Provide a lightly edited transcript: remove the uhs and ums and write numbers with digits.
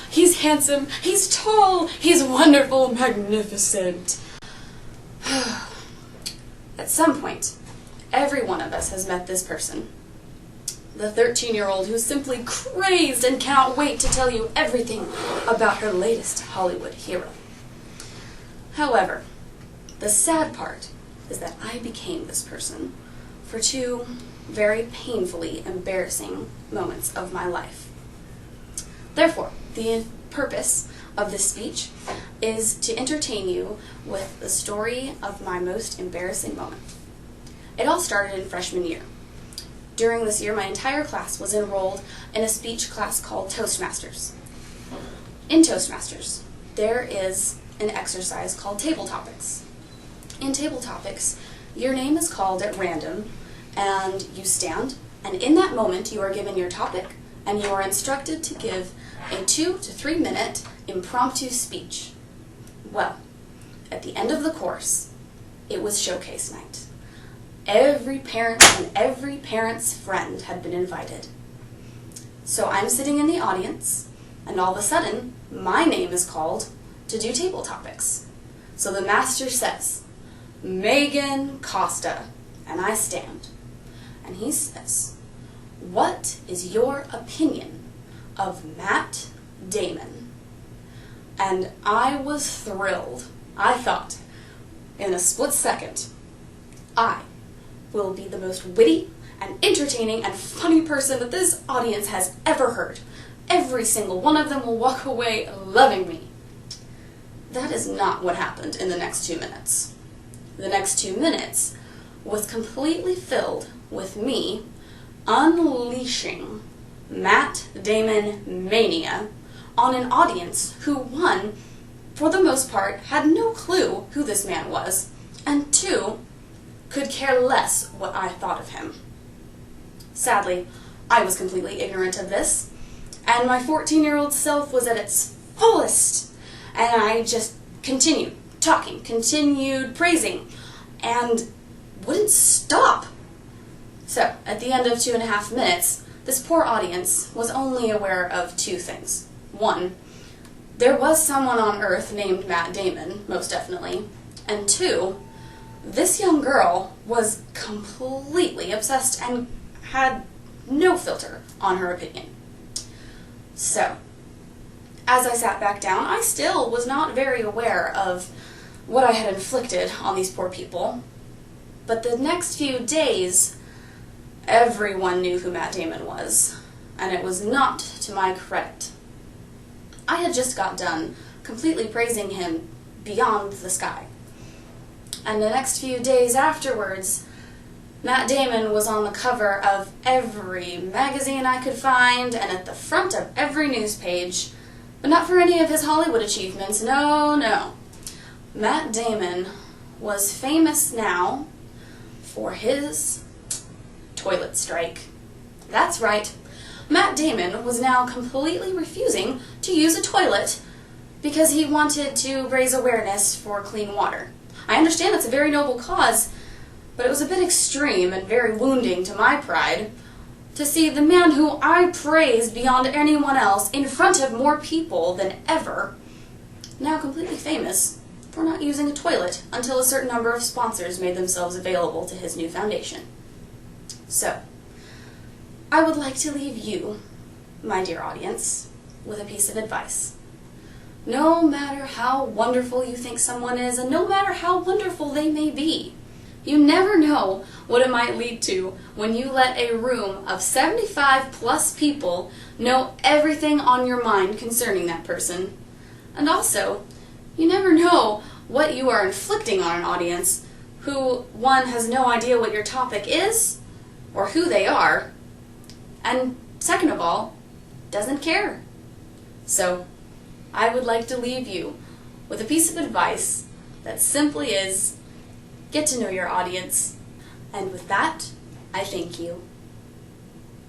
he's handsome, he's tall, he's wonderful, magnificent. At some point, every one of us has met this person. The 13-year-old who's simply crazed and cannot wait to tell you everything about her latest Hollywood hero. However, the sad part is that I became this person for two very painfully embarrassing moments of my life. Therefore, the purpose of this speech is to entertain you with the story of my most embarrassing moment. It all started in freshman year. During this year, my entire class was enrolled in a speech class called Toastmasters. In Toastmasters, there is an exercise called Table Topics. In Table Topics, your name is called at random, and you stand, and in that moment you are given your topic, and you are instructed to give a 2 to 3 minute impromptu speech. Well, at the end of the course, it was showcase night. Every parent and every parent's friend had been invited. So I'm sitting in the audience, and all of a sudden, my name is called to do table topics. So the master says, MeaganCosta, and I stand. And he says, what is your opinion of Matt Damon? And I was thrilled. I thought, in a split second, I will be the most witty and entertaining and funny person that this audience has ever heard. Every single one of them will walk away loving me. That is not what happened in the next 2 minutes. The next 2 minutes was completely filled with me unleashing Matt Damon mania on an audience who, one, for the most part, had no clue who this man was, and two, could care less what I thought of him. Sadly, I was completely ignorant of this, and my 14-year-old self was at its fullest, and I just continued talking, continued praising, and wouldn't stop. So, at the end of 2.5 minutes, this poor audience was only aware of 2 things. 1, there was someone on Earth named Matt Damon, most definitely, and 2, this young girl was completely obsessed and had no filter on her opinion. So, as I sat back down, I still was not very aware of what I had inflicted on these poor people. But the next few days, everyone knew who Matt Damon was, and it was not to my credit. I had just got done completely praising him beyond the sky. And the next few days afterwards, Matt Damon was on the cover of every magazine I could find and at the front of every news page, but not for any of his Hollywood achievements, no. Matt Damon was famous now for his toilet strike. That's right. Matt Damon was now completely refusing to use a toilet because he wanted to raise awareness for clean water. I understand that's a very noble cause, but it was a bit extreme and very wounding to my pride to see the man who I praised beyond anyone else in front of more people than ever, now completely famous for not using a toilet until a certain number of sponsors made themselves available to his new foundation. So, I would like to leave you, my dear audience, with a piece of advice. No matter how wonderful you think someone is, and no matter how wonderful they may be, you never know what it might lead to when you let a room of 75 plus people know everything on your mind concerning that person. And also, you never know what you are inflicting on an audience who, one, has no idea what your topic is or who they are, and second of all, doesn't care. So, I would like to leave you with a piece of advice that simply is, get to know your audience. And with that, I thank you.